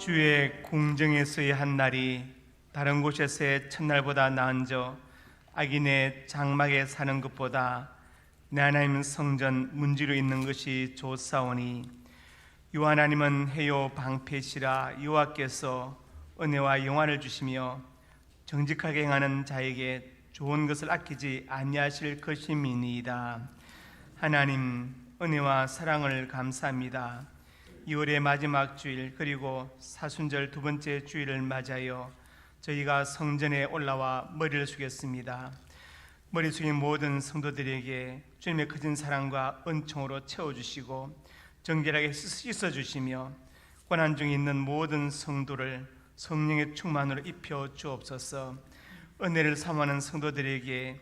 주의 궁정에서의 한 날이 다른 곳에서의 첫날보다 나은저 악인의 장막에 사는 것보다 내 하나님 성전 문지로 있는 것이 좋사오니 유 하나님은 해요 방패시라. 여호와께서 은혜와 영화를 주시며 정직하게 행하는 자에게 좋은 것을 아끼지 아니하실 것임이니이다. 하나님 은혜와 사랑을 감사합니다. 2월의 마지막 주일 그리고 사순절 두 번째 주일을 맞아요 저희가 성전에 올라와 머리를 숙였습니다. 머리 숙인 모든 성도들에게 주님의 크신 사랑과 은총으로 채워주시고 정결하게 씻어주시며 고난 중에 있는 모든 성도를 성령의 충만으로 입혀 주옵소서. 은혜를 사모하는 성도들에게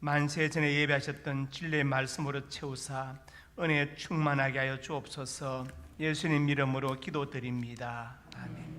만세 전에 예배하셨던 진리의 말씀으로 채우사 은혜에 충만하게 하여 주옵소서. 예수님 이름으로 기도드립니다. 아멘.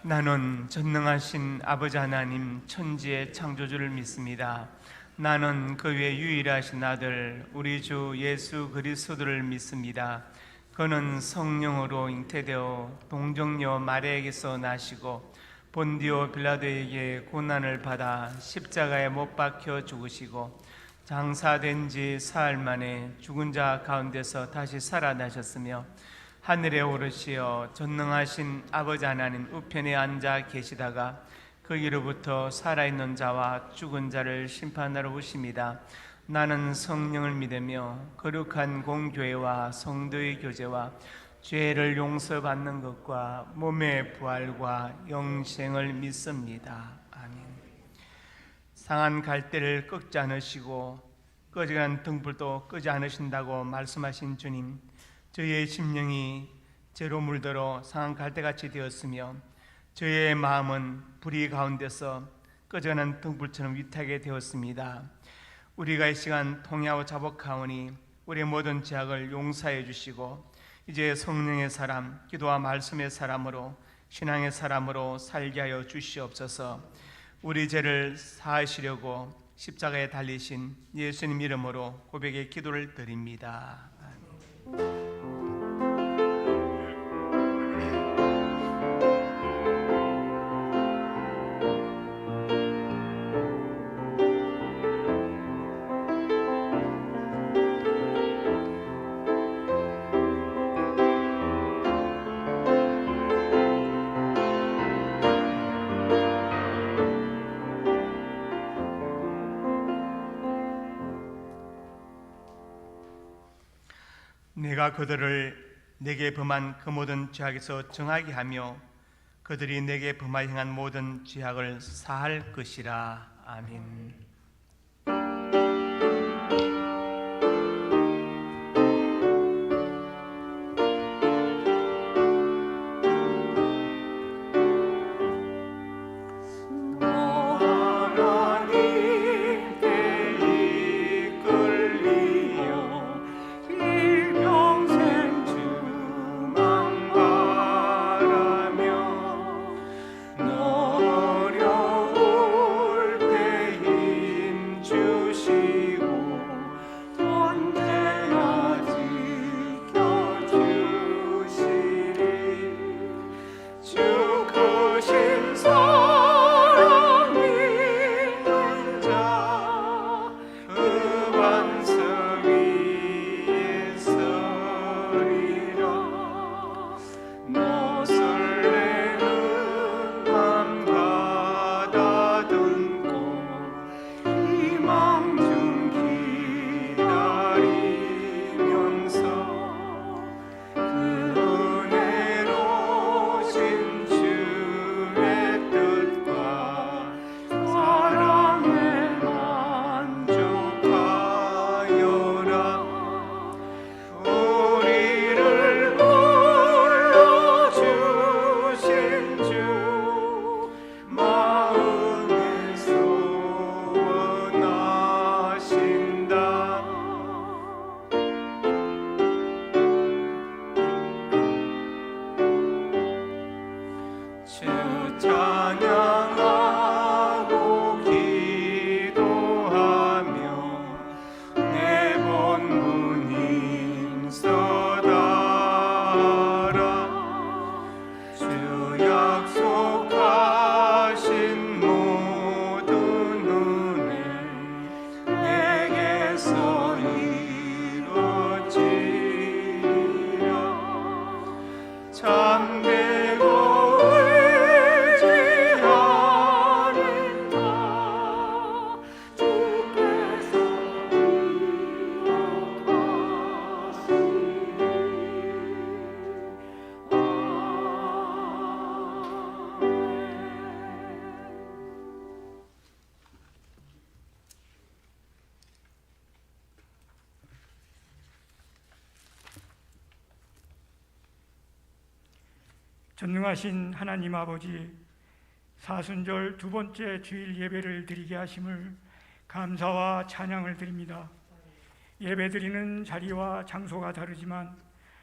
나는 전능하신 아버지 하나님 천지의 창조주를 믿습니다. 나는 그 외 유일하신 아들 우리 주 예수 그리스도를 믿습니다. 그는 성령으로 잉태되어 동정녀 마리아에게서 나시고 본디오 빌라도에게 고난을 받아 십자가에 못 박혀 죽으시고 장사된 지 사흘 만에 죽은 자 가운데서 다시 살아나셨으며 하늘에 오르시어 전능하신 아버지 하나님 우편에 앉아 계시다가 거기로부터 살아있는 자와 죽은 자를 심판하러 오십니다. 나는 성령을 믿으며 거룩한 공교회와 성도의 교제와 죄를 용서받는 것과 몸의 부활과 영생을 믿습니다. 아멘. 상한 갈대를 꺾지 않으시고 꺼져간 등불도 끄지 않으신다고 말씀하신 주님, 저의 심령이 죄로 물들어 상한 갈대같이 되었으며 저의 마음은 불의 가운데서 꺼져가는 등불처럼 위태하게 되었습니다. 우리가 이 시간 통회하고 자복하오니 우리의 모든 죄악을 용서해 주시고 이제 성령의 사람, 기도와 말씀의 사람으로 신앙의 사람으로 살게 하여 주시옵소서. 우리 죄를 사하시려고 십자가에 달리신 예수님 이름으로 고백의 기도를 드립니다. 아멘. 내가 그들을 내게 범한 그 모든 죄악에서 정하게 하며 그들이 내게 범하여 행한 모든 죄악을 사할 것이라. 아멘. 전능하신 하나님 아버지, 사순절 두 번째 주일 예배를 드리게 하심을 감사와 찬양을 드립니다. 예배 드리는 자리와 장소가 다르지만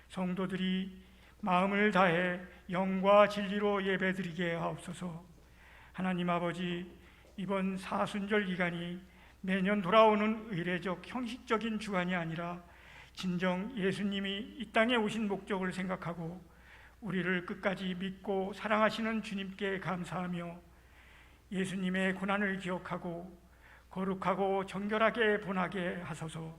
성도들이 마음을 다해 영과 진리로 예배 드리게 하옵소서. 하나님 아버지, 이번 사순절 기간이 매년 돌아오는 의례적 형식적인 주간이 아니라 진정 예수님이 이 땅에 오신 목적을 생각하고 우리를 끝까지 믿고 사랑하시는 주님께 감사하며 예수님의 고난을 기억하고 거룩하고 정결하게 본하게 하소서.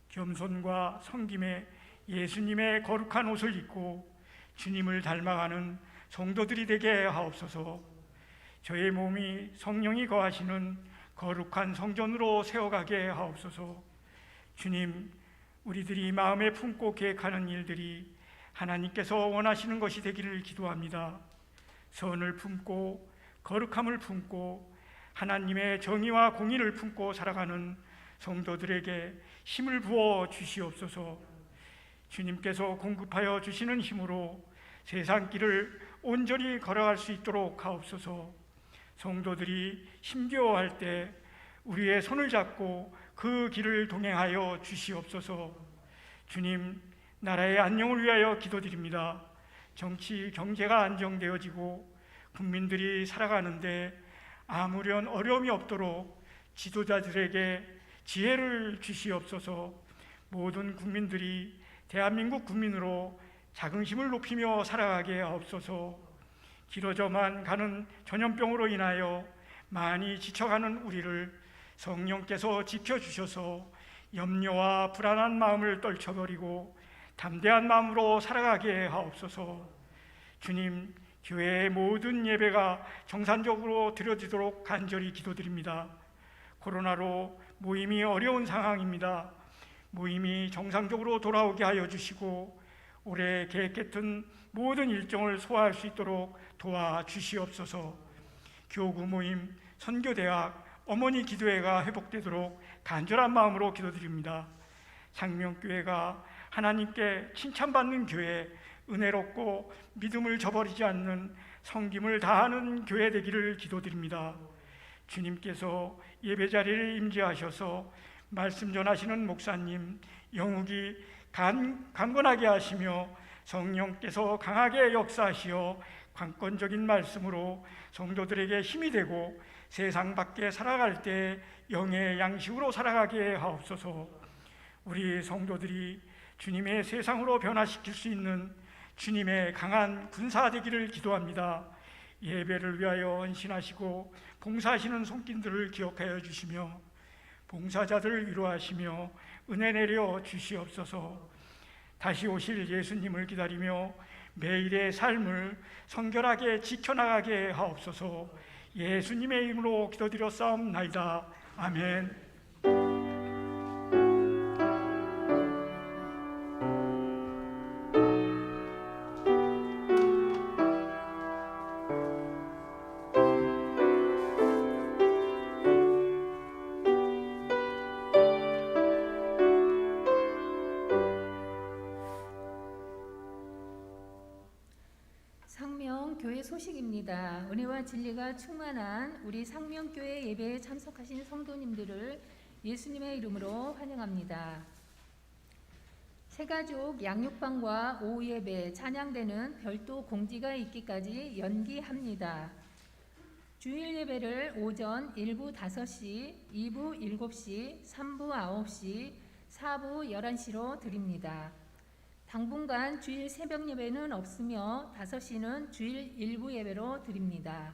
겸손과 섬김에 예수님의 거룩한 옷을 입고 주님을 닮아가는 성도들이 되게 하옵소서. 저의 몸이 성령이 거하시는 거룩한 성전으로 세워가게 하옵소서. 주님, 우리들이 마음에 품고 계획하는 일들이 하나님께서 원하시는 것이 되기를 기도합니다. 선을 품고 거룩함을 품고 하나님의 정의와 공의를 품고 살아가는 성도들에게 힘을 부어 주시옵소서. 주님께서 공급하여 주시는 힘으로 세상 길을 온전히 걸어갈 수 있도록 하옵소서. 성도들이 힘겨워할 때 우리의 손을 잡고 그 길을 동행하여 주시옵소서. 주님, 나라의 안녕을 위하여 기도드립니다. 정치, 경제가 안정되어지고 국민들이 살아가는데 아무런 어려움이 없도록 지도자들에게 지혜를 주시옵소서. 모든 국민들이 대한민국 국민으로 자긍심을 높이며 살아가게 하옵소서. 길어져만 가는 전염병으로 인하여 많이 지쳐가는 우리를 성령께서 지켜주셔서 염려와 불안한 마음을 떨쳐버리고 담대한 마음으로 살아가게 하옵소서. 주님, 교회의 모든 예배가 정상적으로 드려지도록 간절히 기도드립니다. 코로나로 모임이 어려운 상황입니다. 모임이 정상적으로 돌아오게 하여 주시고 올해 계획했던 모든 일정을 소화할 수 있도록 도와주시옵소서. 교구 모임, 선교대학, 어머니 기도회가 회복되도록 간절한 마음으로 기도드립니다. 상명교회가 하나님께 칭찬받는 교회, 은혜롭고 믿음을 저버리지 않는 섬김을 다하는 교회 되기를 기도드립니다. 주님께서 예배자리를 임재하셔서 말씀 전하시는 목사님, 영욱이 강건하게 하시며 성령께서 강하게 역사하시어 관건적인 말씀으로 성도들에게 힘이 되고 세상 밖에 살아갈 때 영의 양식으로 살아가게 하옵소서. 우리 성도들이 주님의 세상으로 변화시킬 수 있는 주님의 강한 군사 되기를 기도합니다. 예배를 위하여 헌신하시고 봉사하시는 손길들을 기억하여 주시며 봉사자들을 위로하시며 은혜 내려 주시옵소서. 다시 오실 예수님을 기다리며 매일의 삶을 성결하게 지켜나가게 하옵소서. 예수님의 이름으로 기도드렸사옵나이다. 아멘. 상명교회 소식입니다. 은혜와 진리가 충만한 우리 상명교회 예배에 참석하신 성도님들을 예수님의 이름으로 환영합니다. 새가족 양육방과 오후 예배, 찬양대는 별도 공지가 있기까지 연기합니다. 주일 예배를 오전 1부 5시, 2부 7시, 3부 9시, 4부 11시로 드립니다. 당분간 주일 새벽 예배는 없으며 5시는 주일 일부 예배로 드립니다.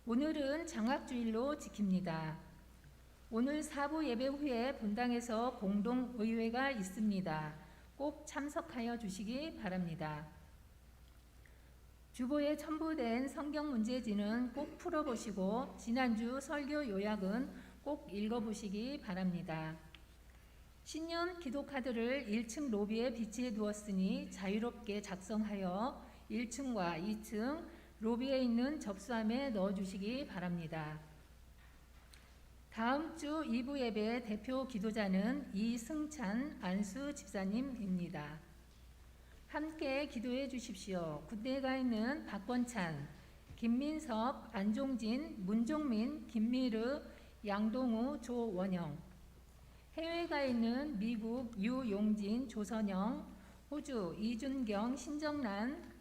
오늘은 장학주일로 지킵니다. 오늘 4부 예배 후에 본당에서 공동의회가 있습니다. 꼭 참석하여 주시기 바랍니다. 주보에 첨부된 성경 문제지는 꼭 풀어보시고 지난주 설교 요약은 꼭 읽어보시기 바랍니다. 신년 기도카드를 1층 로비에 비치해 두었으니 자유롭게 작성하여 1층과 2층 로비에 있는 접수함에 넣어주시기 바랍니다. 다음 주 2부 예배 대표 기도자는 이승찬 안수 집사님입니다. 함께 기도해 주십시오. 군대에 가 있는 박권찬, 김민섭, 안종진, 문종민, 김미르, 양동우, 조원영, 해외에 가 있는 미국 유용진, 조선영, 호주 이준경, 신정란,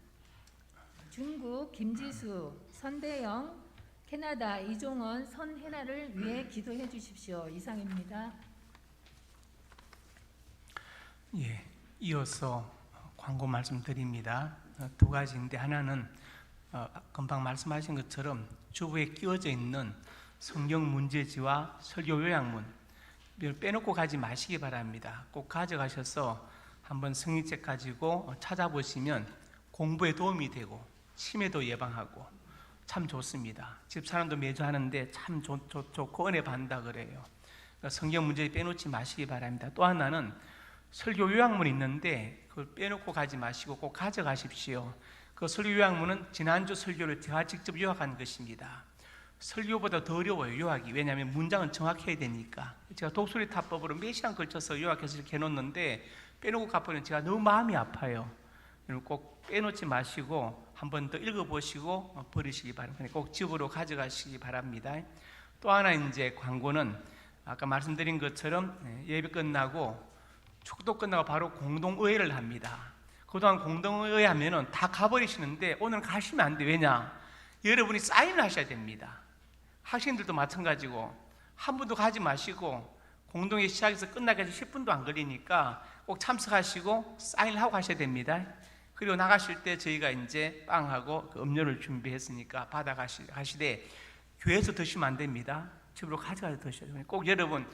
중국 김지수, 선대영, 캐나다 이종원, 선혜나를 위해 기도해 주십시오. 이상입니다. 예, 이어서 광고 말씀드립니다. 두 가지인데 하나는 금방 말씀하신 것처럼 주부에 끼워져 있는 성경 문제지와 설교 요약문 빼놓고 가지 마시기 바랍니다. 꼭 가져가셔서 한번 성의책 가지고 찾아보시면 공부에 도움이 되고 치매도 예방하고 참 좋습니다. 집사람도 매주 하는데 참 좋고 은혜 받는다 그래요. 그러니까 성경 문제 빼놓지 마시기 바랍니다. 또 하나는 설교 요약문이 있는데 그걸 빼놓고 가지 마시고 꼭 가져가십시오. 그 설교 요약문은 지난주 설교를 제가 직접 요약한 것입니다. 설교보다 더 어려워요, 요약이. 왜냐하면 문장은 정확해야 되니까. 제가 독수리 타법으로 몇 시간 걸쳐서 요약해서 이렇게 해놓는데 빼놓고 가버리면 제가 너무 마음이 아파요. 여러분 꼭 빼놓지 마시고 한 번 더 읽어보시고 버리시기 바랍니다. 꼭 집으로 가져가시기 바랍니다. 또 하나 이제 광고는 아까 말씀드린 것처럼 예배 끝나고 축도 끝나고 바로 공동의회를 합니다. 그동안 공동의회 하면은 다 가버리시는데 오늘 가시면 안 돼. 왜냐? 여러분이 사인을 하셔야 됩니다. 학생들도 마찬가지고 한 분도 가지 마시고 공동회의 시작해서 끝나기까지 10분도 안 걸리니까 꼭 참석하시고 사인을 하고 가셔야 됩니다. 그리고 나가실 때 저희가 이제 빵하고 그 음료를 준비했으니까 받아가시되 교회에서 드시면 안 됩니다. 집으로 가져가서 드셔야 됩니다. 꼭 여러분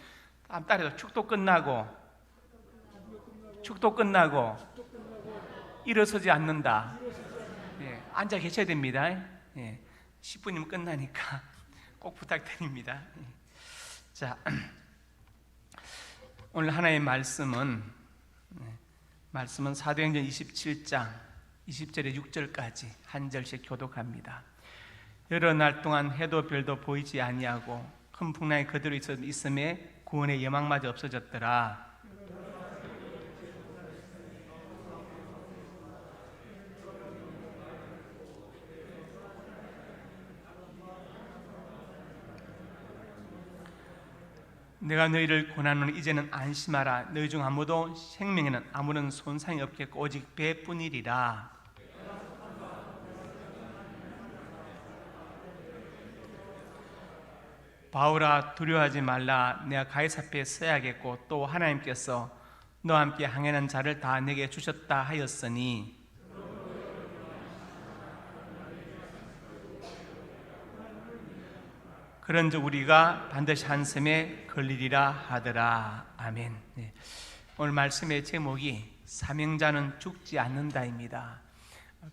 다음 달에 축도 끝나고 일어서지 않는다. 앉아 계셔야 됩니다. 10분이면 끝나니까 꼭 부탁드립니다. 자, 오늘 하나의 말씀은 사도행전 27장 20절에 6절까지 한 절씩 교독합니다. 여러 날 동안 해도 별도 보이지 아니하고 큰 풍랑이 그대로 있음에 구원의 여망마저 없어졌더라. 내가 너희를 권하노니 이제는 안심하라. 너희 중 아무도 생명에는 아무런 손상이 없겠고 오직 배뿐이리라. 바울아 두려워하지 말라. 내가 가이사 앞에 서야겠고 또 하나님께서 너와 함께 항해하는 자를 다 내게 주셨다 하였으니 그런즉 우리가 반드시 한섬에 걸리리라 하더라. 아멘. 오늘 말씀의 제목이 사명자는 죽지 않는다입니다.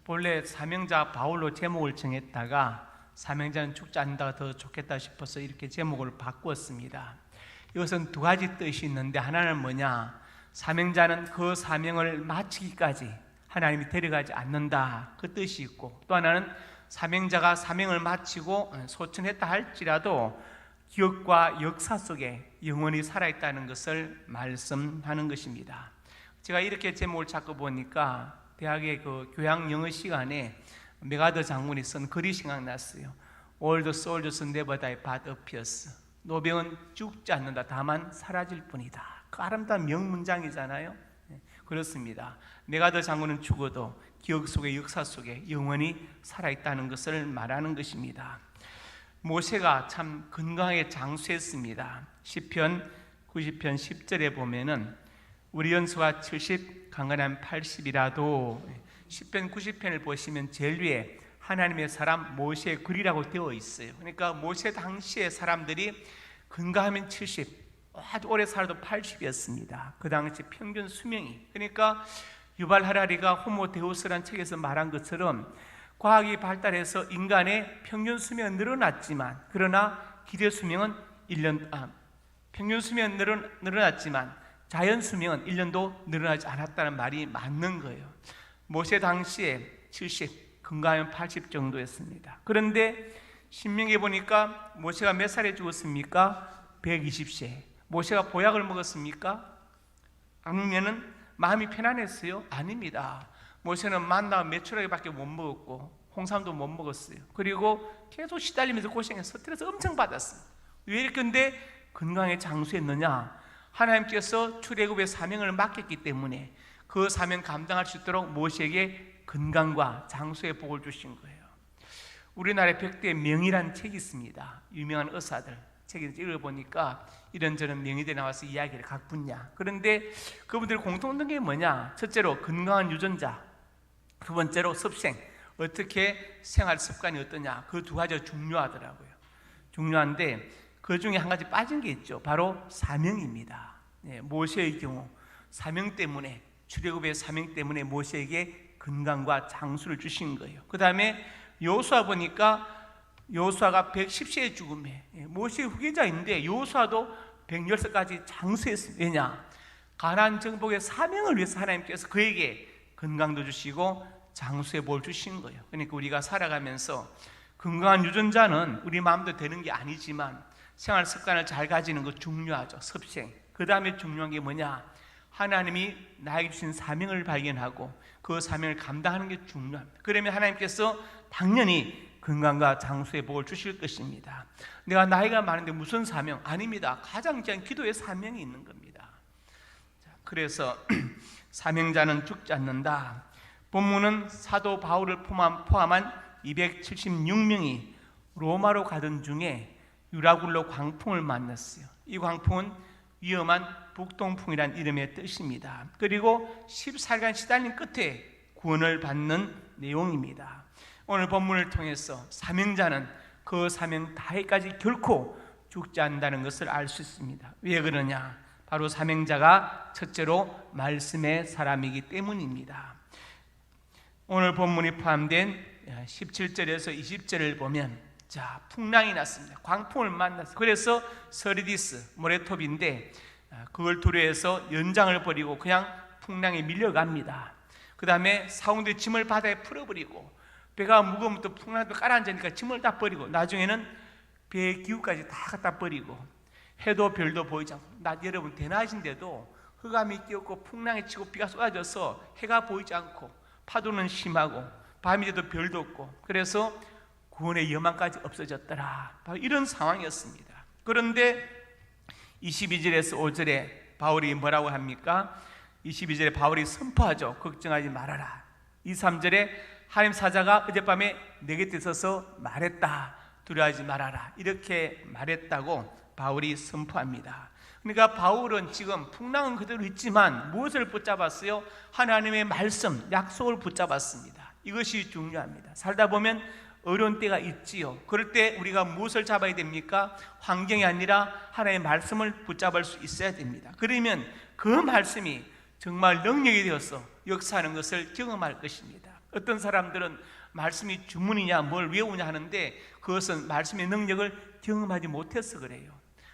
본래 사명자 바울로 제목을 정했다가 사명자는 죽지 않는다가 더 좋겠다 싶어서 이렇게 제목을 바꾸었습니다. 이것은 두 가지 뜻이 있는데 하나는 뭐냐? 사명자는 그 사명을 마치기까지 하나님이 데려가지 않는다, 그 뜻이 있고, 또 하나는 사명자가 사명을 마치고 소천했다 할지라도 기억과 역사 속에 영원히 살아있다는 것을 말씀하는 것입니다. 제가 이렇게 제목을 잡고 보니까 대학의 그 교양 영어 시간에 메가더 장군이 쓴 글이 생각났어요. All the soldiers never die but appears. 노병은 죽지 않는다, 다만 사라질 뿐이다. 그 아름다운 명문장이잖아요. 그렇습니다. 메가더 장군은 죽어도 기억 속에 역사 속에 영원히 살아있다는 것을 말하는 것입니다. 모세가 참 건강하게 장수했습니다. 시편 90편 10절에 보면은 우리 연수가 70 강건한 80이라도 시편 90편을 보시면 제일 위에 하나님의 사람 모세의 글이라고 되어 있어요. 그러니까 모세 당시의 사람들이 건강하면 70, 아주 오래 살아도 80이었습니다. 그 당시 평균 수명이. 그러니까 유발 하라리가 호모 데우스라는 책에서 말한 것처럼 과학이 발달해서 인간의 평균 수명은 늘어났지만, 그러나 기대 수명은 평균 수명은 늘어났지만 자연 수명은 1년도 늘어나지 않았다는 말이 맞는 거예요. 모세 당시에 70, 건강하면 80 정도였습니다. 그런데 신명기에 보니까 모세가 몇 살에 죽었습니까? 120세. 모세가 보약을 먹었습니까? 아니면은 마음이 편안했어요? 아닙니다. 모세는 만나 메추라기밖에 못 먹었고 홍삼도 못 먹었어요. 그리고 계속 시달리면서 고생해서 스트레스 엄청 받았어요. 왜 이렇게 근데 건강에 장수했느냐? 하나님께서 출애굽의 사명을 맡겼기 때문에 그 사명 감당할 수 있도록 모세에게 건강과 장수의 복을 주신 거예요. 우리나라에 백대 명이라는 책이 있습니다. 유명한 의사들, 책을 읽어보니까 이런저런 명의들이 나와서 이야기를 각 분야. 그런데 그분들의 공통된 게 뭐냐? 첫째로 건강한 유전자, 두 번째로 습생, 어떻게 생활 습관이 어떠냐. 그 두 가지가 중요하더라고요. 중요한데 그 중에 한 가지 빠진 게 있죠. 바로 사명입니다. 모세의 경우 사명 때문에, 출애굽의 사명 때문에 모세에게 건강과 장수를 주신 거예요. 그 다음에 여호수아 보니까 여호수아가 110세에 죽음에 모세의 후계자인데 여호수아도 110세까지 장수했습니다. 왜냐? 가나안 정복의 사명을 위해서 하나님께서 그에게 건강도 주시고 장수의 복을 주신 거예요. 그러니까 우리가 살아가면서 건강한 유전자는 우리 마음대로 되는 게 아니지만 생활 습관을 잘 가지는 거 중요하죠. 습생. 그 다음에 중요한 게 뭐냐? 하나님이 나에게 주신 사명을 발견하고 그 사명을 감당하는 게 중요합니다. 그러면 하나님께서 당연히 건강과 장수의 복을 주실 것입니다. 내가 나이가 많은데 무슨 사명? 아닙니다. 가장 귀한 기도의 사명이 있는 겁니다. 그래서 사명자는 죽지 않는다. 본문은 사도 바울을 포함한 276명이 로마로 가던 중에 유라굴로 광풍을 만났어요. 이 광풍은 위험한 북동풍이란 이름의 뜻입니다. 그리고 14일간 시달린 끝에 구원을 받는 내용입니다. 오늘 본문을 통해서 사명자는 그 사명 다해까지 결코 죽지 않는다는 것을 알 수 있습니다. 왜 그러냐? 바로 사명자가 첫째로 말씀의 사람이기 때문입니다. 오늘 본문이 포함된 17절에서 20절을 보면 자, 풍랑이 났습니다. 광풍을 만났어요. 그래서 서리디스, 모래톱인데 그걸 두려워해서 연장을 버리고 그냥 풍랑에 밀려갑니다. 그 다음에 사원들이 짐을 바다에 풀어버리고 배가 무거우면 또 풍랑도 깔아앉으니까 짐을 다 버리고 나중에는 배의 기후까지 다 갖다 버리고 해도 별도 보이지 않고 낮 여러분 대낮인데도 흑암이 끼었고 풍랑이 치고 비가 쏟아져서 해가 보이지 않고 파도는 심하고 밤이 돼도 별도 없고 그래서 구원의 여망까지 없어졌더라. 바로 이런 상황이었습니다. 그런데 22절에서 5절에 바울이 뭐라고 합니까? 22절에 바울이 선포하죠. 걱정하지 말아라. 23절에 하나님 사자가 어젯밤에 내 곁에 있어서 말했다. 두려워하지 말아라. 이렇게 말했다고 바울이 선포합니다. 그러니까 바울은 지금 풍랑은 그대로 있지만 무엇을 붙잡았어요? 하나님의 말씀, 약속을 붙잡았습니다. 이것이 중요합니다. 살다 보면 어려운 때가 있지요. 그럴 때 우리가 무엇을 잡아야 됩니까? 환경이 아니라 하나님의 말씀을 붙잡을 수 있어야 됩니다. 그러면 그 말씀이 정말 능력이 되어서 역사하는 것을 경험할 것입니다. 어떤 사람들은 말씀이 주문이냐 뭘 외우냐 하는데 그것은 말씀의 능력을 경험하지 못해서 그래요.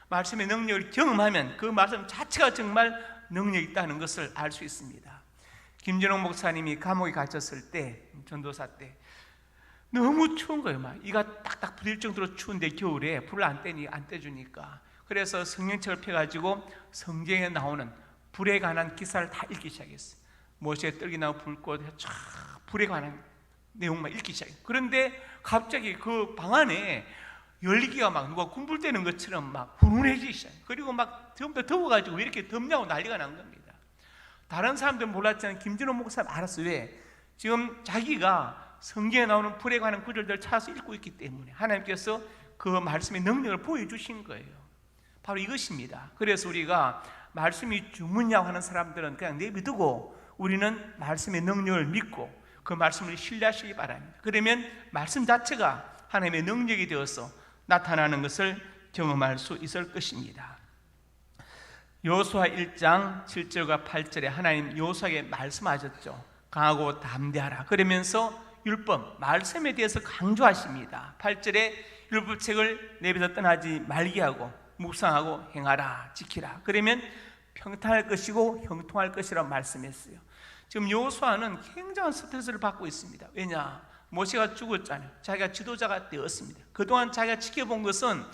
말씀의 능력을 경험하면 그 말씀 자체가 정말 능력이 있다는 것을 알 수 있습니다. 김진홍 목사님이 감옥에 갇혔을 때, 전도사 때 너무 추운 거예요. 막 이가 딱딱 부릴 정도로 추운데 겨울에 불을 안 떼주니까 그래서 성경책을 펴가지고 성경에 나오는 불에 관한 기사를 다 읽기 시작했어요. 모세 떨기나무 불꽃 쫙 불에 관한 내용만 읽기 시작했어요. 그런데 갑자기 그 방 안에 열기가 막 누가 군불 떼는 것처럼 막 훈훈해지기 시작해요. 그리고 막 전부 다 더워가지고 왜 이렇게 덥냐고 난리가 난 겁니다. 다른 사람들은 몰랐지만 김진호 목사는 알았어요. 왜? 지금 자기가 성경에 나오는 불에 관한 구절들을 찾아서 읽고 있기 때문에 하나님께서 그 말씀의 능력을 보여주신 거예요. 바로 이것입니다. 그래서 우리가 말씀이 주문이라고 하는 사람들은 그냥 내비두고 우리는 말씀의 능력을 믿고 그 말씀을 신뢰하시기 바랍니다. 그러면 말씀 자체가 하나님의 능력이 되어서 나타나는 것을 경험할 수 있을 것입니다. 여호수아 1장 7절과 8절에 하나님 여호수아에게 말씀하셨죠. 강하고 담대하라. 그러면서 율법, 말씀에 대해서 강조하십니다. 8절에 율법책을 내뱉어 떠나지 말게 하고 묵상하고 행하라, 지키라. 그러면 평탄할 것이고 형통할 것이라고 말씀했어요. 지금 여호수아는 굉장한 스트레스를 받고 있습니다. 왜냐? 모세가 죽었잖아요. 자기가 지도자가 되었습니다. 그동안 자기가 지켜본 것은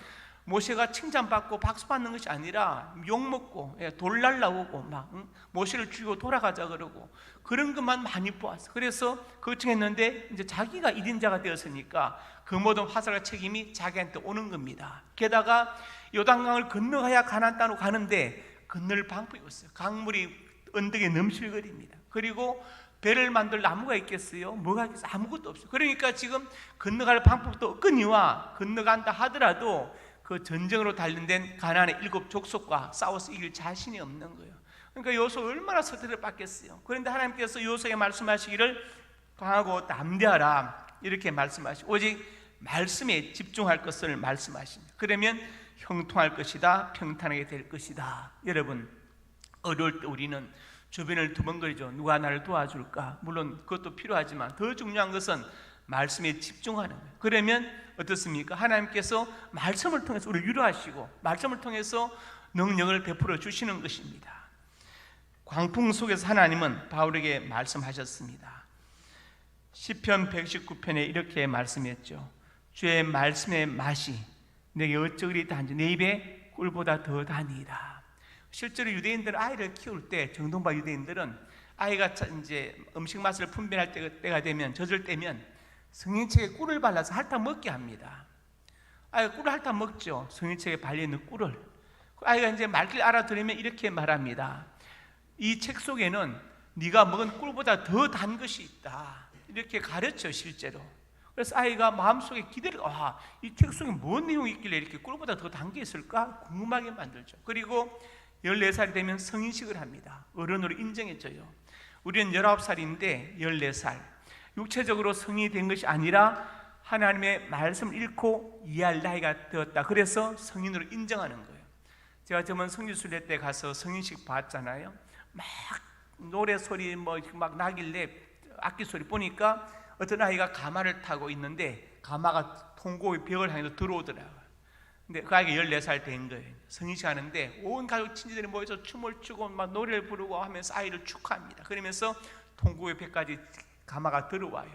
모세가 칭찬받고 박수받는 것이 아니라 욕먹고 돌 날라오고 막 모세를 죽이고 돌아가자 그러고 그런 것만 많이 보았어요. 그래서 걱정했는데 이제 자기가 1인자가 되었으니까 그 모든 화살과 책임이 자기한테 오는 겁니다. 게다가 요단강을 건너가야 가나안 땅으로 가는데 건널 방법이 없어요. 강물이 언덕에 넘실거립니다. 그리고 배를 만들 나무가 있겠어요? 뭐가 있겠어요? 아무것도 없어요. 그러니까 지금 건너갈 방법도 없거니와 건너간다 하더라도 그 전쟁으로 단련된 가나안의 7 족속과 싸워서 이길 자신이 없는 거예요. 그러니까 요셉 얼마나 스트레스를 받겠어요. 그런데 하나님께서 요셉에게 말씀하시기를 강하고 담대하라 이렇게 말씀하시고 오직 말씀에 집중할 것을 말씀하십니다. 그러면 형통할 것이다, 평탄하게 될 것이다. 여러분, 어려울 때 우리는 주변을 두번거리죠. 누가 나를 도와줄까? 물론 그것도 필요하지만 더 중요한 것은 말씀에 집중하는 거예요. 그러면 어떻습니까? 하나님께서 말씀을 통해서 우리를 위로하시고 말씀을 통해서 능력을 베풀어 주시는 것입니다. 광풍 속에서 하나님은 바울에게 말씀하셨습니다. 시편 119편에 이렇게 말씀했죠. 주의 말씀의 맛이 내게 어쩌그리 단지 내 입에 꿀보다 더 다니이다. 실제로 유대인들은 아이를 키울 때, 정동파 유대인들은 아이가 이제 음식 맛을 분별할 때가 되면, 젖을 때면 성인책에 꿀을 발라서 핥아 먹게 합니다. 아이가 꿀을 핥아 먹죠. 성인책에 발려있는 꿀을. 아이가 이제 말귀를 알아들으면 이렇게 말합니다. 이 책 속에는 네가 먹은 꿀보다 더 단 것이 있다. 이렇게 가르쳐 실제로. 그래서 아이가 마음속에 기대를, 이 책 속에 뭔 내용이 있길래 이렇게 꿀보다 더 단 게 있을까? 궁금하게 만들죠. 그리고 14살이 되면 성인식을 합니다. 어른으로 인정해져요. 우리는 19살인데 14살. 육체적으로 성인이 된 것이 아니라 하나님의 말씀을 읽고 이해할 나이가 되었다. 그래서 성인으로 인정하는 거예요. 제가 저번 성지순례 때 가서 성인식 봤잖아요. 막 노래 소리 막 나길래 악기 소리 보니까 어떤 아이가 가마를 타고 있는데 가마가 통곡의 벽을 향해서 들어오더라고요. 근데 그 아이가 14살 된 거예요. 성인식 하는데 온 가족 친지들이 모여서 춤을 추고 막 노래를 부르고 하면서 아이를 축하합니다. 그러면서 통곡의 벽까지 가마가 들어와요.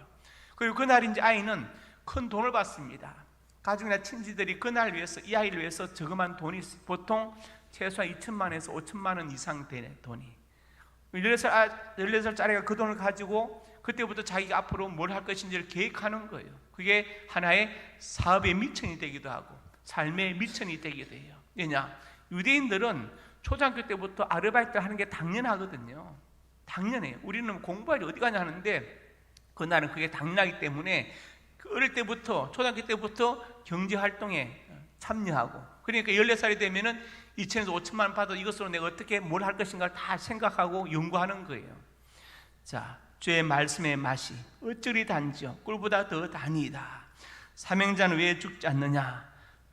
그리고 그날 이제 아이는 큰 돈을 받습니다. 가족이나 친지들이 그날 위해서, 이 아이를 위해서 저금한 돈이 있어요. 보통 최소한 2천만에서 5천만 원 이상 되는 돈이. 14살짜리가 그 돈을 가지고 그때부터 자기가 앞으로 뭘 할 것인지를 계획하는 거예요. 그게 하나의 사업의 미천이 되기도 하고 삶의 미천이 되기도 해요. 왜냐? 유대인들은 초등학교 때부터 아르바이트 하는 게 당연하거든요. 당연해요. 우리는 공부하지 어디 가냐 하는데 그날은 그게 당연하기 때문에 어릴 때부터, 초등학교 때부터 경제활동에 참여하고, 그러니까 14살이 되면은 2천에서 5천만 원 받아 이것으로 내가 어떻게 뭘 할 것인가를 다 생각하고 연구하는 거예요. 자, 주의 말씀의 맛이 어쩌리 단지요 꿀보다 더 다니이다. 사명자는 왜 죽지 않느냐?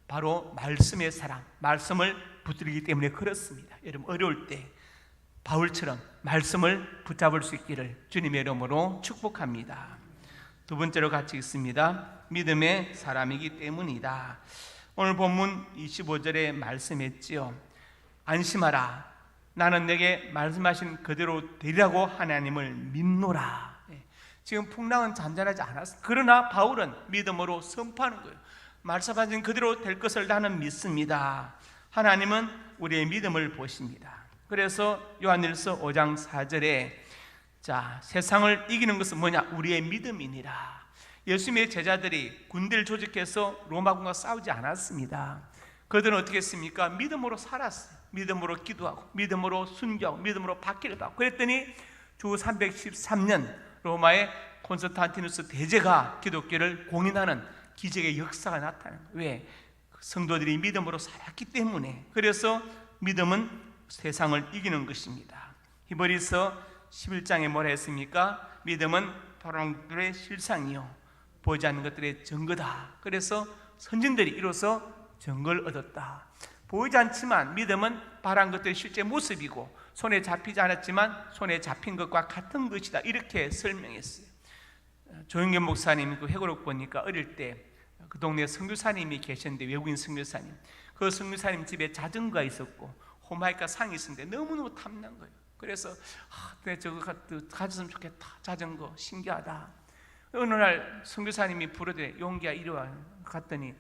바로 말씀의 사랑, 말씀을 붙들기 때문에 그렇습니다. 여러분, 어려울 때 바울처럼 말씀을 붙잡을 수 있기를 주님의 이름으로 축복합니다. 두 번째로 같이 읽습니다. 믿음의 사람이기 때문이다. 오늘 본문 25절에 말씀했지요. 안심하라. 나는 내게 말씀하신 그대로 되리라고 하나님을 믿노라. 지금 풍랑은 잔잔하지 않았습니다. 그러나 바울은 믿음으로 선포하는 거예요. 말씀하신 그대로 될 것을 나는 믿습니다. 하나님은 우리의 믿음을 보십니다. 그래서 요한일서 5장 4절에 자, 세상을 이기는 것은 뭐냐? 우리의 믿음이니라. 예수님의 제자들이 군대를 조직해서 로마군과 싸우지 않았습니다. 그들은 어떻게 했습니까? 믿음으로 살았어요. 믿음으로 기도하고, 믿음으로 순교하고, 믿음으로 박해를 받고. 그랬더니 주 313년 로마의 콘스탄티누스 대제가 기독교를 공인하는 기적의 역사가 나타나는 거예요. 왜? 성도들이 믿음으로 살았기 때문에. 그래서 믿음은 세상을 이기는 것입니다. 히브리서 11장에 뭐라 했습니까? 믿음은 바람들의 실상이요 보지 않는 것들의 증거다. 그래서 선진들이 이로써 증거를 얻었다. 보이지 않지만 믿음은 바란 것들의 실제 모습이고 손에 잡히지 않았지만 손에 잡힌 것과 같은 것이다. 이렇게 설명했어요. 조영겸 목사님 그 회고록 보니까 어릴 때 그 동네에 선교사님이 계셨는데, 외국인 선교사님, 그 선교사님 집에 자전거가 있었고 호마이카 상이 있었는데 너무너무 탐난 거예요. 그래서 내가 저거 가졌으면 좋겠다. 자전거 신기하다. 어느 날 선교사님이 부르되 용기야 이리 와. 갔더니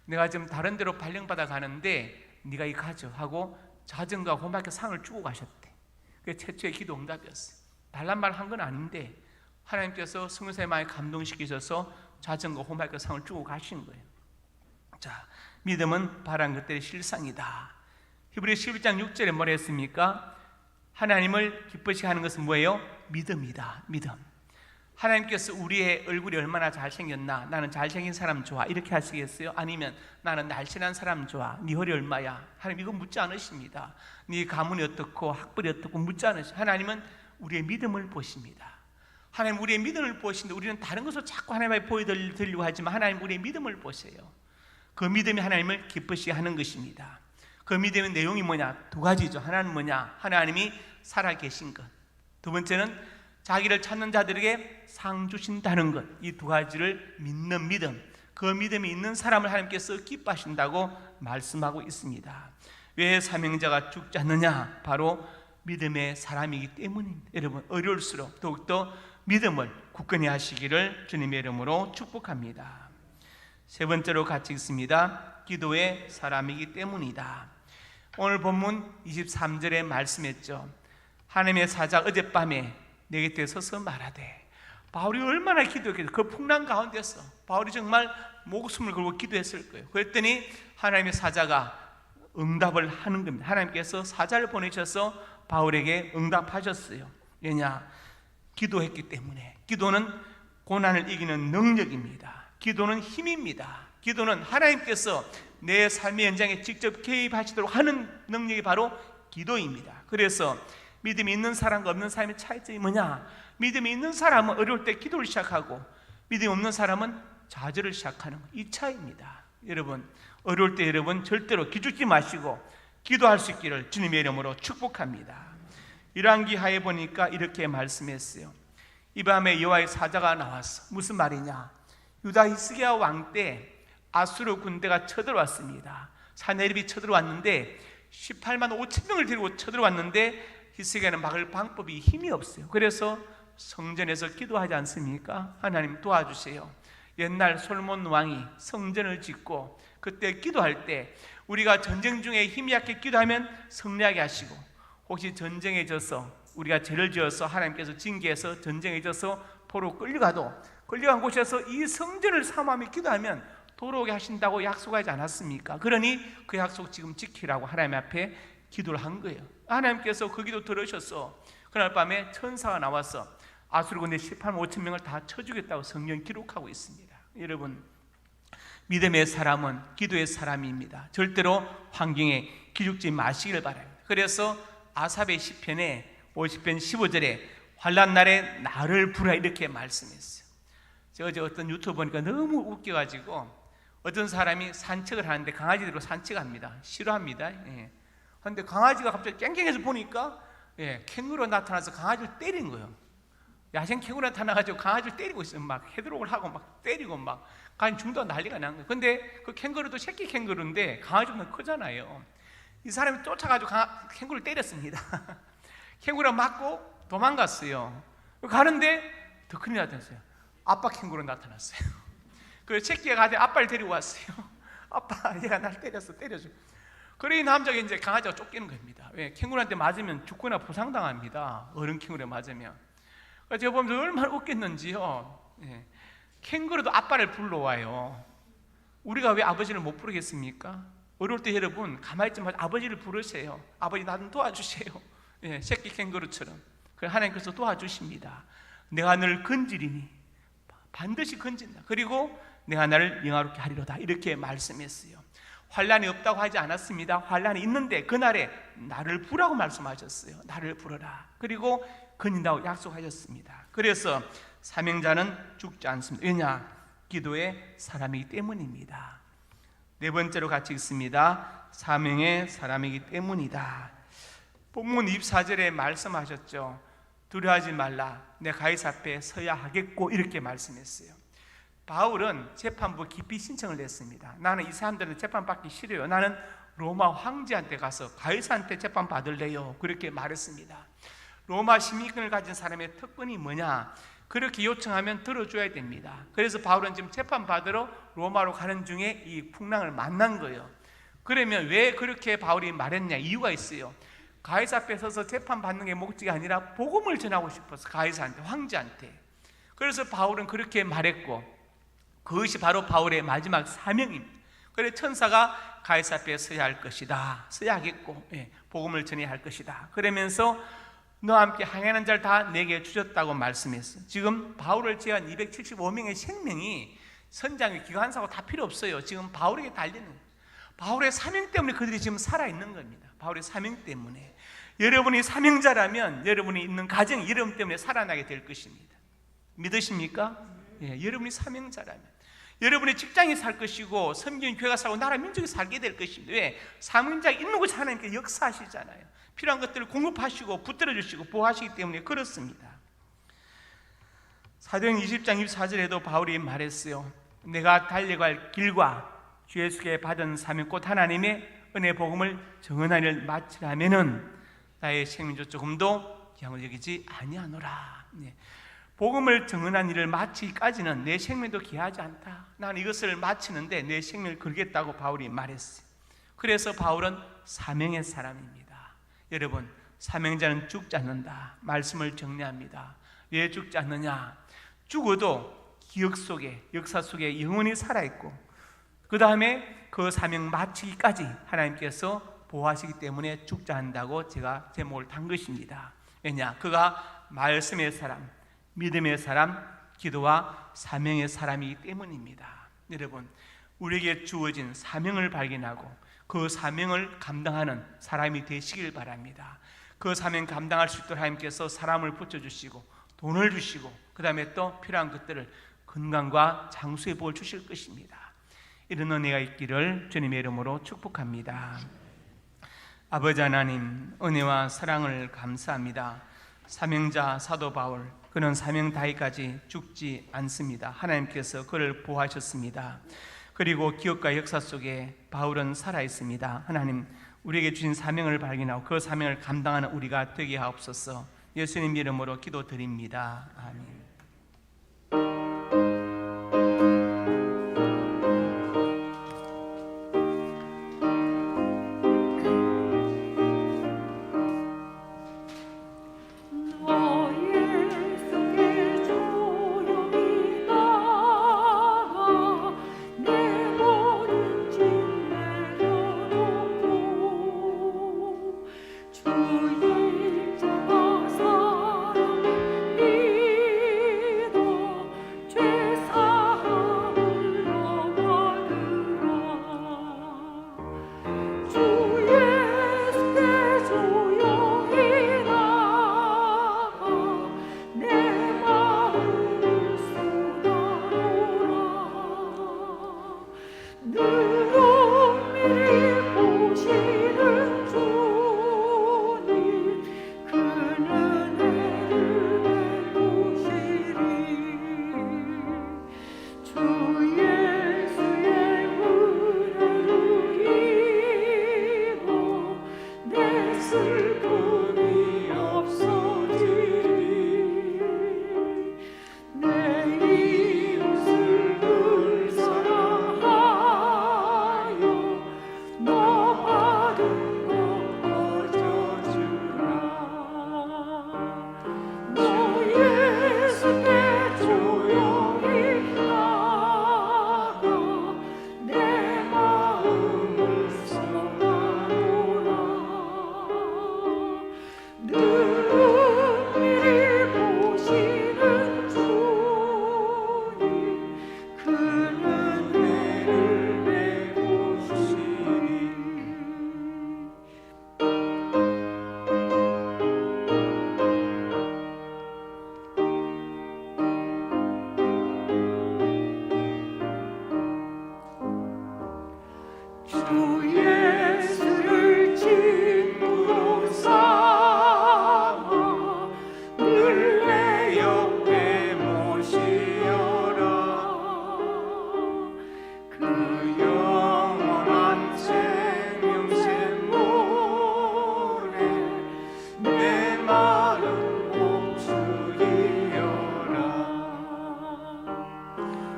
내가 지금 다른 데로 발령받아 가는데 네가 이 가져 하고 자전거 호마이카 상을 주고 가셨대. 그게 최초의 기도 응답이었어요. 달란 말 한 건 아닌데 하나님께서 선교사님 마음에 감동시키셔서 자전거 호마이카 상을 주고 가신 거예요. 자, 믿음은 바란 것들의 실상이다. 히브리서 11장 6절에 뭐라 했습니까? 하나님을 기쁘시게 하는 것은 뭐예요? 믿음이다. 믿음. 하나님께서 우리의 얼굴이 얼마나 잘생겼나, 나는 잘생긴 사람 좋아, 이렇게 하시겠어요? 아니면 나는 날씬한 사람 좋아, 네 허리 얼마야? 하나님 이거 묻지 않으십니다. 네 가문이 어떻고 학벌이 어떻고 묻지 않으십니다. 하나님은 우리의 믿음을 보십니다. 하나님 우리의 믿음을 보시는데 우리는 다른 것을 자꾸 하나님께 보여드리려고 하지만 하나님 우리의 믿음을 보세요. 그 믿음이 하나님을 기쁘시게 하는 것입니다. 그 믿음의 내용이 뭐냐? 두 가지죠. 하나는 뭐냐? 하나님이 살아계신 것. 두 번째는 자기를 찾는 자들에게 상 주신다는 것. 이 두 가지를 믿는 믿음, 그 믿음이 있는 사람을 하나님께서 기뻐하신다고 말씀하고 있습니다. 왜 사명자가 죽지 않느냐? 바로 믿음의 사람이기 때문입니다. 여러분, 어려울수록 더욱더 믿음을 굳건히 하시기를 주님의 이름으로 축복합니다. 세 번째로 같이 읽습니다. 기도의 사람이기 때문이다. 오늘 본문 23절에 말씀했죠. 하나님의 사자 어젯밤에 내 곁에 서서 말하되. 바울이 얼마나 기도했겠어요. 그 풍랑 가운데서 바울이 정말 목숨을 걸고 기도했을 거예요. 그랬더니 하나님의 사자가 응답을 하는 겁니다. 하나님께서 사자를 보내셔서 바울에게 응답하셨어요. 왜냐? 기도했기 때문에. 기도는 고난을 이기는 능력입니다. 기도는 힘입니다. 기도는 하나님께서 내 삶의 현장에 직접 개입하시도록 하는 능력이 바로 기도입니다. 그래서 믿음이 있는 사람과 없는 사람의 차이점이 뭐냐? 믿음이 있는 사람은 어려울 때 기도를 시작하고 믿음이 없는 사람은 좌절을 시작하는 것, 이 차이입니다. 여러분, 어려울 때 여러분 절대로 기죽지 마시고 기도할 수 있기를 주님의 이름으로 축복합니다. 열왕기하에 보니까 이렇게 말씀했어요. 이 밤에 여호와의 사자가 나왔어. 무슨 말이냐? 유다 히스기야 왕 때 아수르 군대가 쳐들어왔습니다. 사내립이 쳐들어왔는데 18만 5천 명을 데리고 쳐들어왔는데 히스기야는 막을 방법이 힘이 없어요. 그래서 성전에서 기도하지 않습니까? 하나님 도와주세요. 옛날 솔몬 왕이 성전을 짓고 그때 기도할 때 우리가 전쟁 중에 힘이 약해 기도하면 승리하게 하시고, 혹시 전쟁에 져서 우리가 죄를 지어서 하나님께서 징계해서 전쟁에 져서 포로 끌려간 곳에서 이 성전을 사모하며 기도하면 돌아오게 하신다고 약속하지 않았습니까? 그러니 그 약속 지금 지키라고 하나님 앞에 기도를 한 거예요. 하나님께서 그 기도 들으셔서 그날 밤에 천사가 나와서 아수르 군대 18만 5천 명을 다 쳐주겠다고 성경 기록하고 있습니다. 여러분, 믿음의 사람은 기도의 사람입니다. 절대로 환경에 기죽지 마시길 바랍니다. 그래서 아삽의 시편에 50편 15절에 환난 날에 나를 부르라 이렇게 말씀했어요. 제가 어제 어떤 유튜브 보니까 너무 웃겨가지고 어떤 사람이 산책을 하는데 강아지들로 산책합니다. 싫어합니다. 그런데 강아지가 갑자기 깽깽해서 보니까 캥거루가 나타나서 강아지를 때린 거예요. 야생 캥거루가 나타나가지고 강아지를 때리고 있어요. 막 헤드록을 하고 막 때리고 막 간 중도 난리가 난 거예요. 근데 그 캥거루도 새끼 캥거루인데 강아지보다 크잖아요. 이 사람이 쫓아가지고 캥거루를 때렸습니다. 캥거루가 맞고 도망갔어요. 가는데 더 큰일 났어요. 아빠 캥거루 나타났어요. 그 새끼가 가서 아빠를 데리고 왔어요. 아빠, 얘가 날 때려줘. 그래 이 남자가 이제 강아지가 쫓기는 겁니다. 왜? 캥거루한테 맞으면 죽거나 부상당합니다. 어른 캥거루에 맞으면. 제가 보면서 얼마나 웃겼는지요. 캥거루도 아빠를 불러와요. 우리가 왜 아버지를 못 부르겠습니까? 어려울 때 여러분 가만히 있지 마시고 아버지를 부르세요. 아버지 나 좀 도와주세요. 새끼 캥거루처럼. 그래서 하나님께서 도와주십니다. 내가 너를 건지리니 반드시 건진다. 그리고 내가 나를 영화롭게 하리로다 이렇게 말씀했어요. 환난이 없다고 하지 않았습니다. 환난이 있는데 그날에 나를 부라고 말씀하셨어요. 나를 부르라. 그리고 건진다고 약속하셨습니다. 그래서 사명자는 죽지 않습니다. 왜냐? 기도의 사람이기 때문입니다. 네 번째로 같이 읽습니다. 사명의 사람이기 때문이다. 본문 24절에 말씀하셨죠. 두려워하지 말라. 내 가이사 앞에 서야 하겠고 이렇게 말씀했어요. 바울은 재판부 기피 신청을 냈습니다. 나는 이 사람들은 재판 받기 싫어요. 나는 로마 황제한테 가서 가이사한테 재판 받을래요. 그렇게 말했습니다. 로마 시민권을 가진 사람의 특권이 뭐냐? 그렇게 요청하면 들어줘야 됩니다. 그래서 바울은 지금 재판 받으러 로마로 가는 중에 이 풍랑을 만난 거예요. 그러면 왜 그렇게 바울이 말했냐? 이유가 있어요. 가이사 앞에 서서 재판 받는 게 목적이 아니라 복음을 전하고 싶어서 가이사한테, 황제한테. 그래서 바울은 그렇게 말했고 그것이 바로 바울의 마지막 사명입니다. 그래서 천사가 가이사 앞에 서야 할 것이다. 서야 하겠고 복음을 전해야 할 것이다. 그러면서 너와 함께 항해하는 자를 다 내게 주셨다고 말씀했어요. 지금 바울을 제한 275명의 생명이 선장의 기관사고 다 필요 없어요. 지금 바울에게 달리는 거예요. 바울의 사명 때문에 그들이 지금 살아있는 겁니다. 바울의 사명 때문에. 여러분이 사명자라면 여러분이 있는 가정 이름 때문에 살아나게 될 것입니다. 믿으십니까? 예, 여러분이 사명자라면 여러분의 직장이 살 것이고 섬기는 교회가 살고 나라 민족이 살게 될 것입니다. 왜? 사명자가 있는 곳에 하나님께 역사하시잖아요. 필요한 것들을 공급하시고 붙들어 주시고 보호하시기 때문에 그렇습니다. 사도행 20장 24절에도 바울이 말했어요. 내가 달려갈 길과 주 예수께 받은 사명 곧 하나님의 은혜 복음을 정언한 일을 마치라면은 나의 생명조 조금도 양을 여기지 아니하노라. 네. 복음을 정언한 일을 마치기까지는 내 생명도 귀하지 않다. 나는 이것을 마치는데 내 생명을 걸겠다고 바울이 말했어요. 그래서 바울은 사명의 사람입니다. 여러분, 사명자는 죽지 않는다. 말씀을 정리합니다. 왜 죽지 않느냐? 죽어도 기억 속에, 역사 속에 영원히 살아있고 그 다음에 그 사명 마치기까지 하나님께서 보호하시기 때문에 죽지 않는다고 제가 제목을 단 것입니다. 왜냐? 그가 말씀의 사람, 믿음의 사람, 기도와 사명의 사람이기 때문입니다. 여러분, 우리에게 주어진 사명을 발견하고 그 사명을 감당하는 사람이 되시길 바랍니다. 그 사명 감당할 수 있도록 하나님께서 사람을 붙여주시고 돈을 주시고 그 다음에 또 필요한 것들을 건강과 장수의 복을 주실 것입니다. 이런 은혜가 있기를 주님의 이름으로 축복합니다. 아버지 하나님, 은혜와 사랑을 감사합니다. 사명자 사도 바울, 그는 사명 다이까지 죽지 않습니다. 하나님께서 그를 보호하셨습니다. 그리고 기억과 역사 속에 바울은 살아있습니다. 하나님, 우리에게 주신 사명을 발견하고 그 사명을 감당하는 우리가 되게 하옵소서. 예수님 이름으로 기도드립니다. 아멘.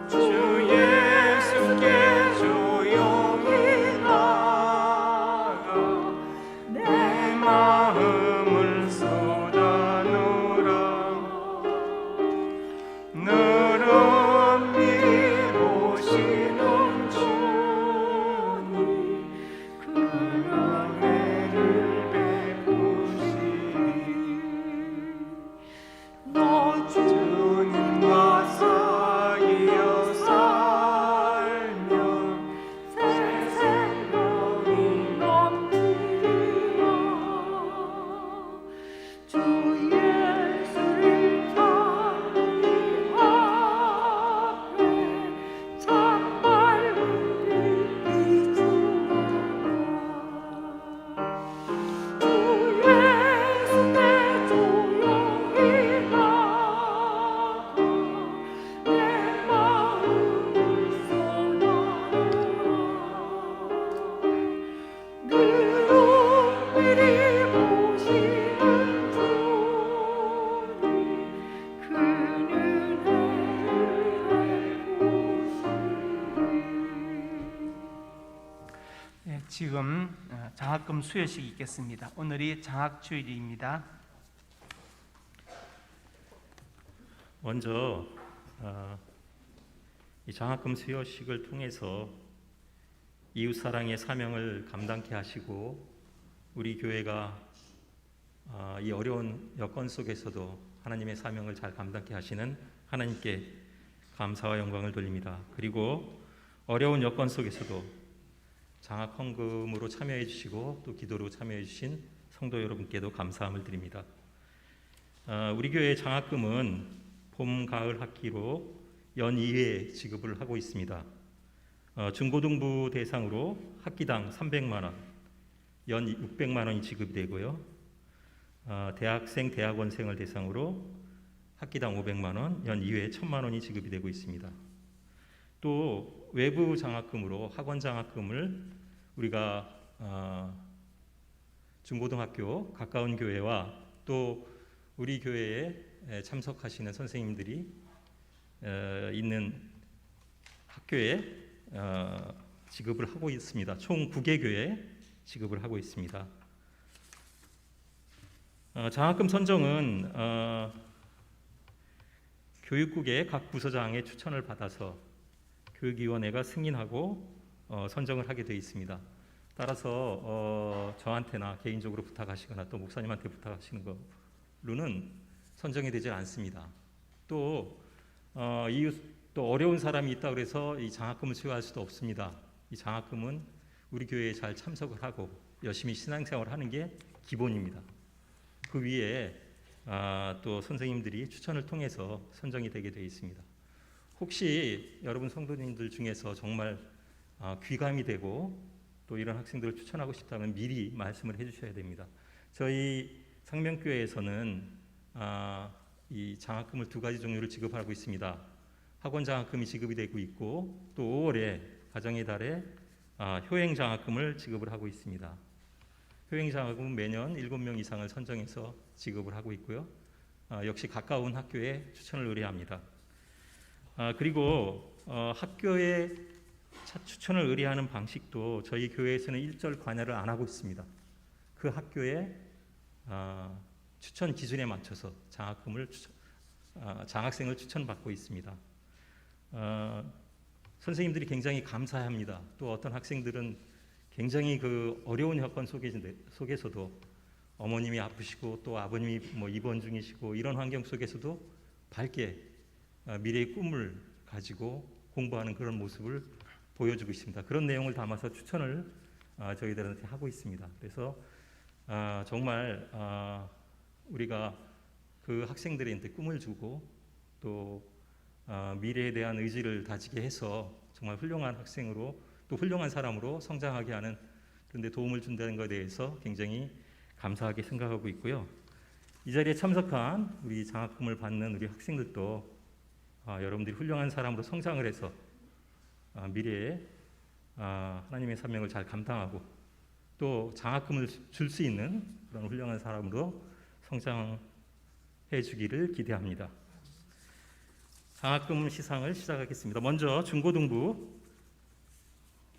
주 예수께 조용히 나 지금 장학금 수여식이 있겠습니다. 오늘이 장학주일입니다. 먼저 이 장학금 수여식을 통해서 이웃사랑의 사명을 감당케 하시고 우리 교회가 이 어려운 여건 속에서도 하나님의 사명을 잘 감당케 하시는 하나님께 감사와 영광을 돌립니다. 그리고 어려운 여건 속에서도 장학 헌금으로 참여해 주시고 또 기도로 참여해 주신 성도 여러분께도 감사함을 드립니다. 우리 교회 장학금은 봄, 가을 학기로 연 2회 지급을 하고 있습니다. 중고등부 대상으로 학기당 300만 원, 연 600만 원이 지급이 되고요. 대학생, 대학원생을 대상으로 학기당 500만 원, 연 2회 1000만 원이 지급이 되고 있습니다. 또 외부 장학금으로 학원 장학금을 우리가 중고등학교 가까운 교회와 또 우리 교회에 참석하시는 선생님들이 있는 학교에 지급을 하고 있습니다. 총 9개 교회에 지급을 하고 있습니다. 장학금 선정은 교육국의 각 부서장의 추천을 받아서 교육위원회가 승인하고 선정을 하게 되어 있습니다. 따라서 저한테나 개인적으로 부탁하시거나 또 목사님한테 부탁하시는 걸로는 선정이 되지 않습니다. 또 또 어려운 사람이 있다 그래서 이 장학금을 수여할 수도 없습니다. 이 장학금은 우리 교회에 잘 참석을 하고 열심히 신앙생활을 하는 게 기본입니다. 그 위에 또 선생님들이 추천을 통해서 선정이 되게 되어 있습니다. 혹시 여러분 성도님들 중에서 정말 귀감이 되고 또 이런 학생들을 추천하고 싶다면 미리 말씀을 해주셔야 됩니다. 저희 상명교회에서는 이 장학금을 2가지 종류를 지급하고 있습니다. 학원 장학금이 지급이 되고 있고 또 5월에 가정의 달에 효행 장학금을 지급을 하고 있습니다. 효행 장학금은 매년 7명 이상을 선정해서 지급을 하고 있고요. 역시 가까운 학교에 추천을 의뢰합니다. 그리고 학교에 추천을 의뢰하는 방식도 저희 교회에서는 일절 관여를 안 하고 있습니다. 그 학교의 추천 기준에 맞춰서 장학생을 추천받고 있습니다. 선생님들이 굉장히 감사합니다. 또 어떤 학생들은 굉장히 그 어려운 여건 속에서도 어머님이 아프시고 또 아버님이 입원 중이시고 이런 환경 속에서도 밝게 미래의 꿈을 가지고 공부하는 그런 모습을 보여주고 있습니다. 그런 내용을 담아서 추천을 저희들한테 하고 있습니다. 그래서 정말 우리가 그 학생들한테 꿈을 주고 또 미래에 대한 의지를 다지게 해서 정말 훌륭한 학생으로 또 훌륭한 사람으로 성장하게 하는 그런 데 도움을 준다는 것에 대해서 굉장히 감사하게 생각하고 있고요. 이 자리에 참석한 우리 장학금을 받는 우리 학생들도 여러분들이 훌륭한 사람으로 성장을 해서 미래에 하나님의 사명을 잘 감당하고 또 장학금을 줄 수 있는 그런 훌륭한 사람으로 성장해 주기를 기대합니다. 장학금 시상을 시작하겠습니다. 먼저 중고등부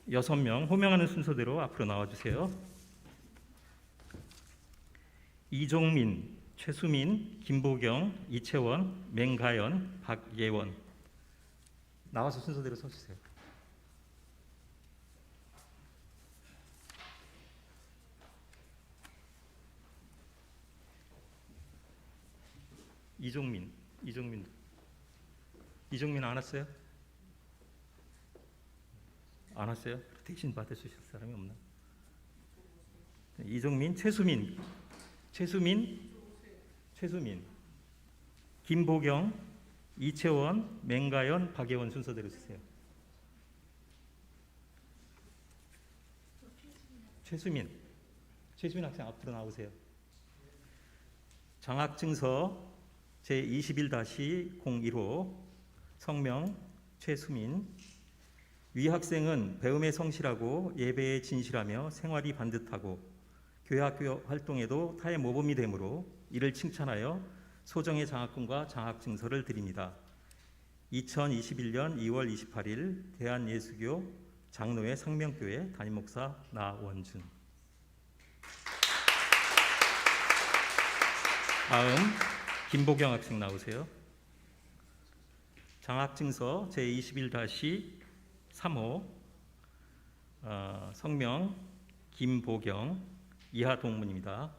6명 호명하는 순서대로 앞으로 나와주세요. 이종민, 최수민, 김보경, 이채원, 맹가연, 박예원 나와서 순서대로 서주세요. 이종민 안 왔어요? 안 왔어요? 대신 받으실 사람이 없나? 이종민, 최수민, 김보경, 이채원, 맹가연, 박예원 순서대로 쓰세요. 최수민 학생 앞으로 나오세요. 장학증서 제21-01호 성명 최수민. 위 학생은 배움에 성실하고 예배에 진실하며 생활이 반듯하고 교회학교 활동에도 타의 모범이 되므로 이를 칭찬하여 소정의 장학금과 장학증서를 드립니다. 2021년 2월 28일 대한예수교 장로회 성명교회 담임목사 나원준. 다음 김보경 학생 나오세요. 장학증서 제21-3호 성명 김보경 이하 동문입니다.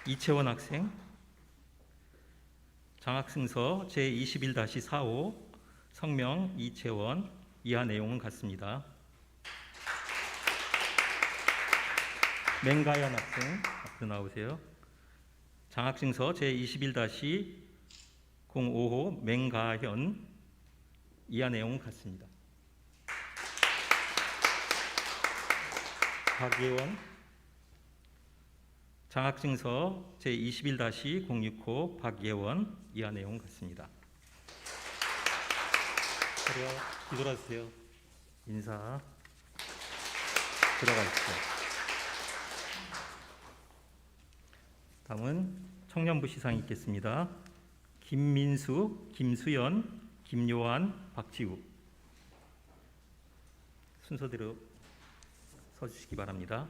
이채원 학생 장학증서 제21-4호 성명 이채원 이하 내용은 같습니다. 맹가연 학생 앞으로 나오세요. 장학증서 제21-05호 맹가현 이하 내용은 같습니다. 박예원 장학증서 제21-06호 박예원 이하 내용 같습니다. 자리야 뒤돌아주세요. 인사 들어가십시오. 다음은 청년부 시상이 있겠습니다. 김민수, 김수연, 김요한, 박지우 순서대로 서주시기 바랍니다.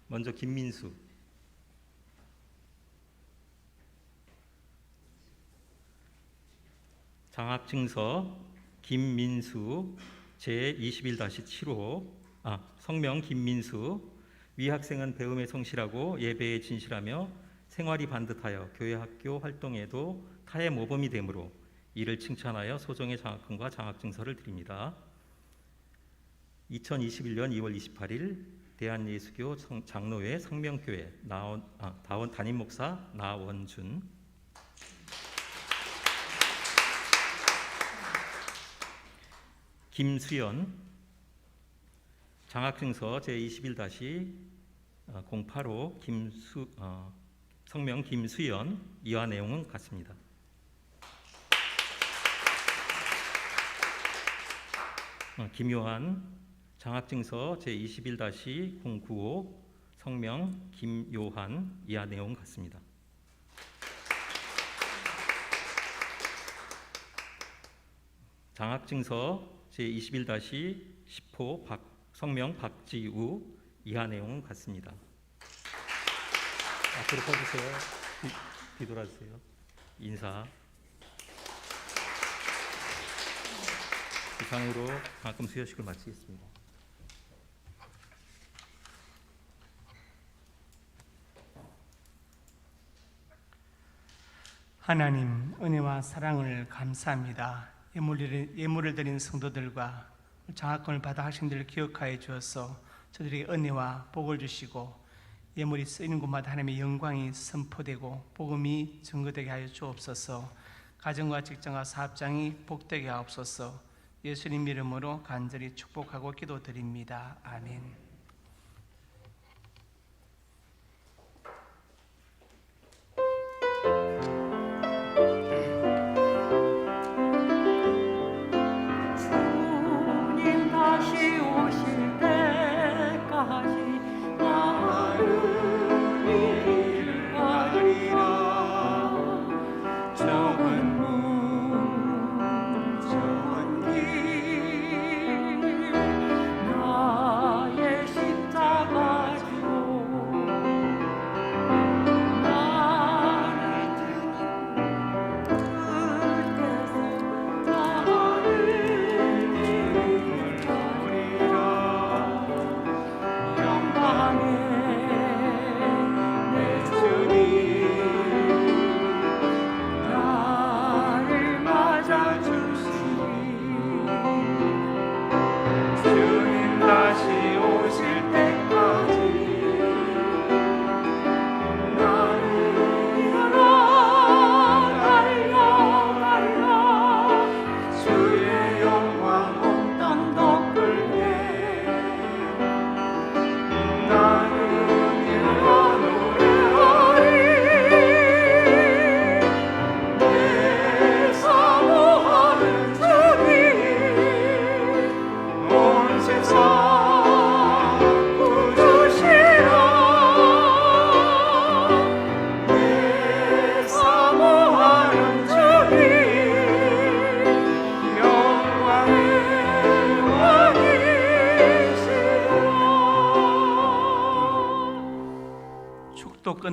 먼저 김민수. 장학증서 김민수 제21-7호 성명 김민수. 위 학생은 배움에 성실하고 예배에 진실하며 생활이 반듯하여 교회 학교 활동에도 타의 모범이 되므로 이를 칭찬하여 소정의 장학금과 장학증서를 드립니다. 2021년 2월 28일 대한예수교 장로회 성명교회 담임목사 나원준. 김수연 장학증서 제21-08호 성명 김수연 이하 내용은 같습니다. 김요한 장학증서 제21-09호 성명 김요한 이하 내용 같습니다. 장학증서 제21-10호 성명 박지우 이하 내용은 같습니다. 앞으로 서주세요. 뒤돌아주세요. 인사. 이상으로 장학금 수여식을 마치겠습니다. 하나님 은혜와 사랑을 감사합니다. 예물을 드린 성도들과 장학금을 받아 학생들을 기억하여 주어서 저들에게 은혜와 복을 주시고 예물이 쓰이는 곳마다 하나님의 영광이 선포되고 복음이 증거되게 하여 주옵소서. 가정과 직장과 사업장이 복되게 하옵소서. 예수님 이름으로 간절히 축복하고 기도드립니다. 아멘. 나의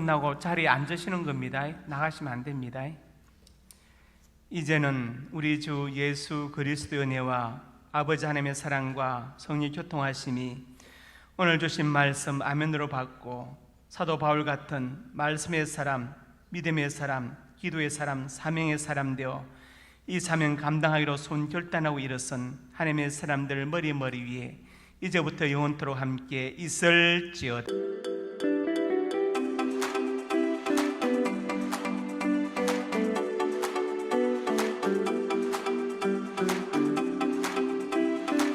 끝나고 자리에 앉으시는 겁니다. 나가시면 안 됩니다. 이제는 우리 주 예수 그리스도의 은혜와 아버지 하나님의 사랑과 성령 교통하심이 오늘 주신 말씀 아멘으로 받고 사도 바울 같은 말씀의 사람, 믿음의 사람, 기도의 사람, 사명의 사람 되어 이 사명 감당하기로 손결단하고 일어선 하나님의 사람들 머리 위에 이제부터 영원토록 함께 있을지어다.